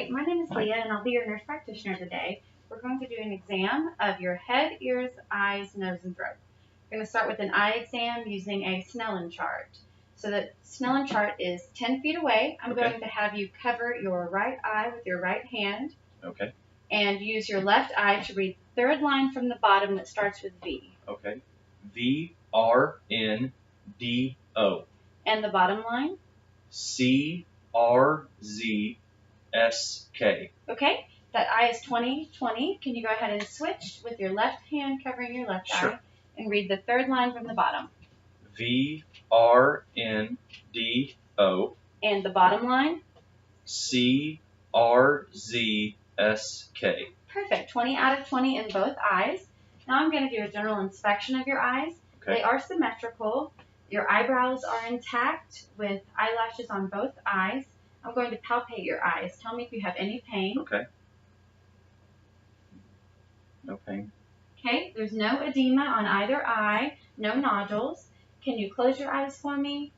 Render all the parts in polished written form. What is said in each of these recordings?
Hi, my name is Leah and I'll be your nurse practitioner today. We're going to do an exam of your head, ears, eyes, nose, and throat. We're going to start with an eye exam using a Snellen chart. So the Snellen chart is 10 feet away. I'm going to have you cover your right eye with your right hand. Okay. And use your left eye to read the third line from the bottom that starts with V. Okay. V-R-N-D-O. And the bottom line? C-R-Z-S-K. Okay. That eye is 20/20. Can you go ahead and switch with your left hand covering your left eye and read the third line from the bottom? V-R-N-D-O. And the bottom line? C-R-Z-S-K. Perfect. 20 out of 20 in both eyes. Now I'm going to do a general inspection of your eyes. Okay. They are symmetrical. Your eyebrows are intact with eyelashes on both eyes. I'm going to palpate your eyes. Tell me if you have any pain. Okay. No pain. Okay. There's no edema on either eye. No nodules. Can you close your eyes for me?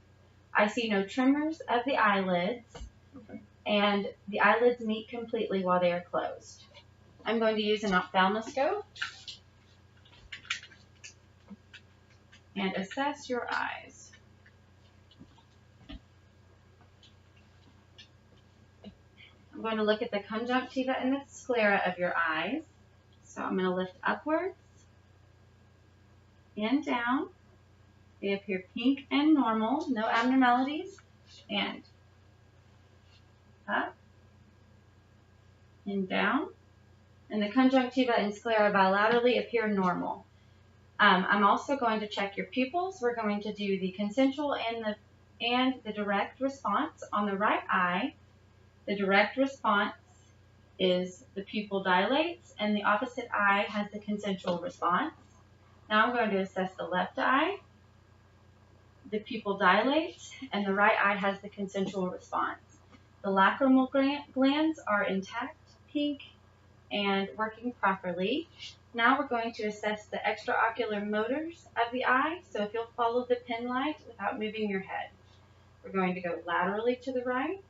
I see no tremors of the eyelids. Okay. And the eyelids meet completely while they are closed. I'm going to use an ophthalmoscope and assess your eyes. I'm going to look at the conjunctiva and the sclera of your eyes. So I'm going to lift upwards and down. They appear pink and normal, no abnormalities. And up and down. And the conjunctiva and sclera bilaterally appear normal. I'm also going to check your pupils. We're going to do the consensual and the direct response on the right eye. The direct response is the pupil dilates and the opposite eye has the consensual response. Now I'm going to assess the left eye. The pupil dilates and the right eye has the consensual response. The lacrimal glands are intact, pink, and working properly. Now we're going to assess the extraocular motors of the eye. So if you'll follow the pen light without moving your head. We're going to go laterally to the right,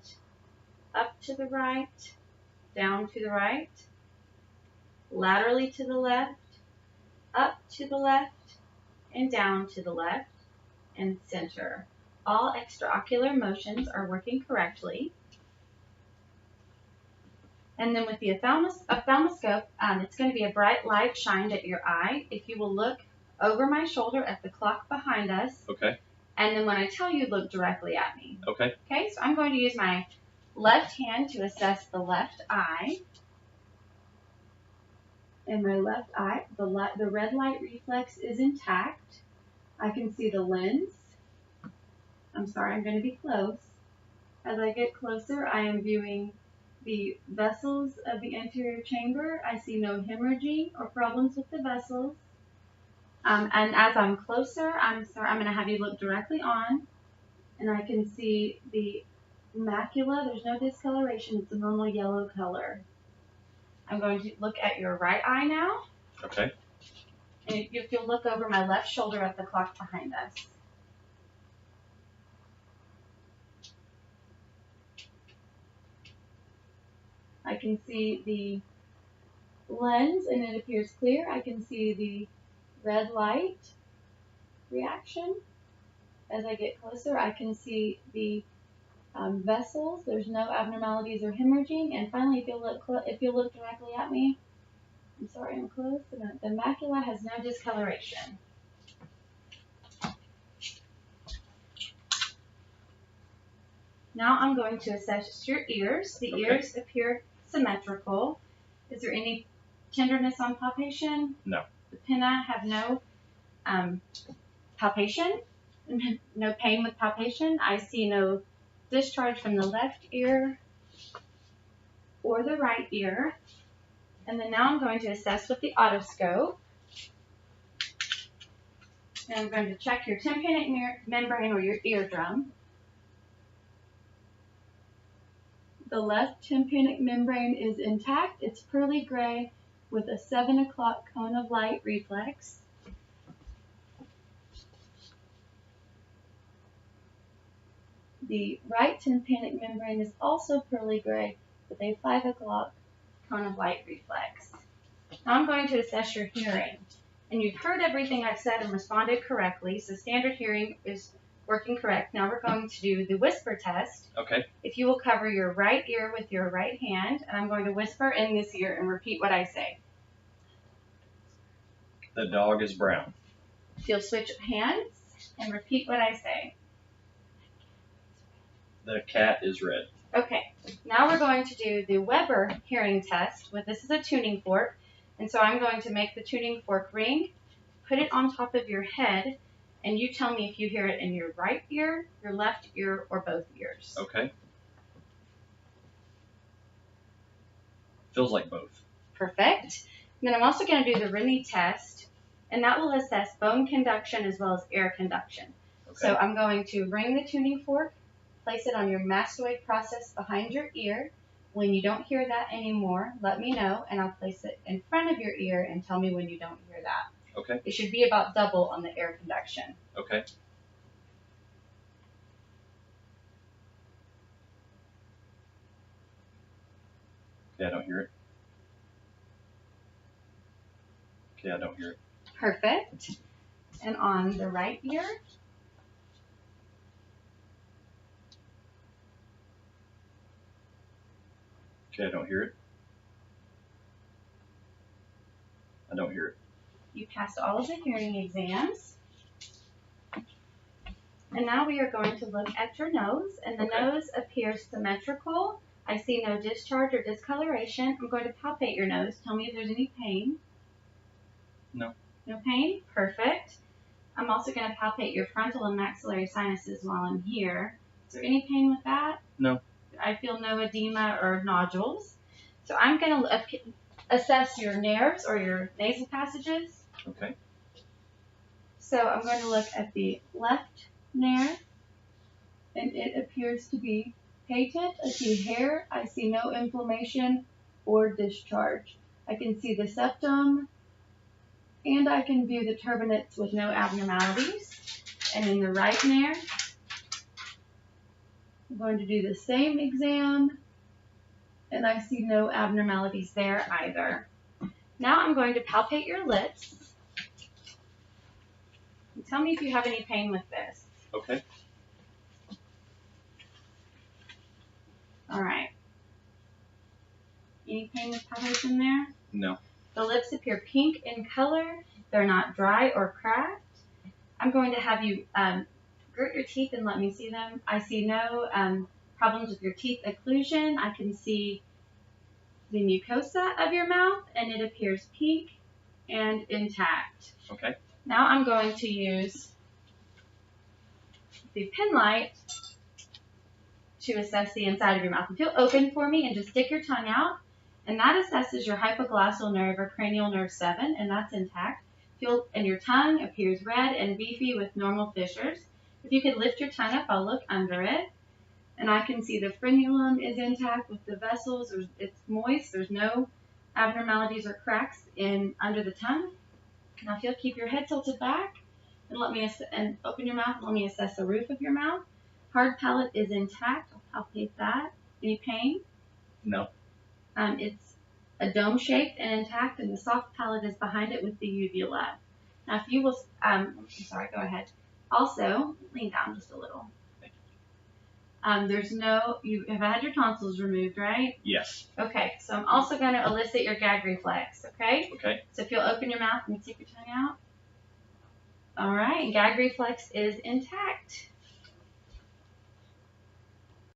up to the right, down to the right, laterally to the left, up to the left, and down to the left, and center. All extraocular motions are working correctly. And then with the ophthalmoscope, it's going to be a bright light shined at your eye. If you will look over my shoulder at the clock behind us. Okay. And then when I tell you, look directly at me. Okay. Okay, so I'm going to use my left hand to assess the left eye. And my left eye, the red light reflex is intact. I can see the lens. I'm sorry, I'm going to be close. As I get closer, I am viewing the vessels of the anterior chamber. I see no hemorrhaging or problems with the vessels. And as I'm closer, I'm going to have you look directly on, and I can see the macula. There's no discoloration. It's a normal yellow color. I'm going to look at your right eye now. Okay. And if you'll look over my left shoulder at the clock behind us. I can see the lens and it appears clear. I can see the red light reaction. As I get closer, I can see the vessels. There's no abnormalities or hemorrhaging. And finally, if you look directly at me, I'm sorry, I'm close. The macula has no discoloration. Now I'm going to assess your ears. The ears appear symmetrical. Is there any tenderness on palpation? No. The pinna have no palpation, no pain with palpation. I see no discharge from the left ear or the right ear. And then now I'm going to assess with the otoscope. And I'm going to check your tympanic membrane or your eardrum. The left tympanic membrane is intact. It's pearly gray with a 7 o'clock cone of light reflex. The right tympanic membrane is also pearly gray with a 5 o'clock cone of light reflex. Now I'm going to assess your hearing. And you've heard everything I've said and responded correctly, so standard hearing is working correct. Now we're going to do the whisper test. Okay. If you will cover your right ear with your right hand, and I'm going to whisper in this ear and repeat what I say. The dog is brown. If you'll switch hands and repeat what I say. The cat is red. Okay, now we're going to do the Weber hearing test. This is a tuning fork, and so I'm going to make the tuning fork ring, put it on top of your head, and you tell me if you hear it in your right ear, your left ear, or both ears. Okay. Feels like both. Perfect. And then I'm also going to do the Remy test, and that will assess bone conduction as well as air conduction. Okay. So I'm going to ring the tuning fork, place it on your mastoid process behind your ear. When you don't hear that anymore, let me know, and I'll place it in front of your ear and tell me when you don't hear that. Okay. It should be about double on the air conduction. Okay. Okay, I don't hear it. Okay, I don't hear it. Perfect. And on the right ear, Okay, I don't hear it. I don't hear it. you passed all of the hearing exams. And now we are going to look at your nose, and the Okay. nose appears symmetrical. I see no discharge or discoloration. I'm going to palpate your nose. Tell me if there's any pain. No. No pain? Perfect. I'm also going to palpate your frontal and maxillary sinuses while I'm here. Is there any pain with that? No. I feel no edema or nodules. So I'm going to assess your nares or your nasal passages. Okay. So I'm going to look at the left nare, and it appears to be patent. I see hair. I see no inflammation or discharge. I can see the septum, and I can view the turbinates with no abnormalities. And in the right nare, I'm going to do the same exam, and I see no abnormalities there either. Now I'm going to palpate your lips. And tell me if you have any pain with this. Okay. All right. Any pain with palpation there? No. The lips appear pink in color. They're not dry or cracked. I'm going to have you grit your teeth and let me see them. I see no problems with your teeth occlusion. I can see the mucosa of your mouth, and it appears pink and intact. Okay. Now I'm going to use the pen light to assess the inside of your mouth. If you'll open for me and just stick your tongue out, and that assesses your hypoglossal nerve or cranial nerve 7, and that's intact. And your tongue appears red and beefy with normal fissures. If you could lift your tongue up, I'll look under it. And I can see the frenulum is intact with the vessels. It's moist. There's no abnormalities or cracks under the tongue. Now if you'll keep your head tilted back and open your mouth, let me assess the roof of your mouth. Hard palate is intact. I'll palpate that. Any pain? No. It's a dome shaped and intact, and the soft palate is behind it with the uvula. Now if you will, I'm sorry, go ahead. Also, lean down just a little. You have had your tonsils removed, right? Yes. Okay, so I'm also going to elicit your gag reflex, okay? Okay. So if you'll open your mouth and stick your tongue out. All right, gag reflex is intact.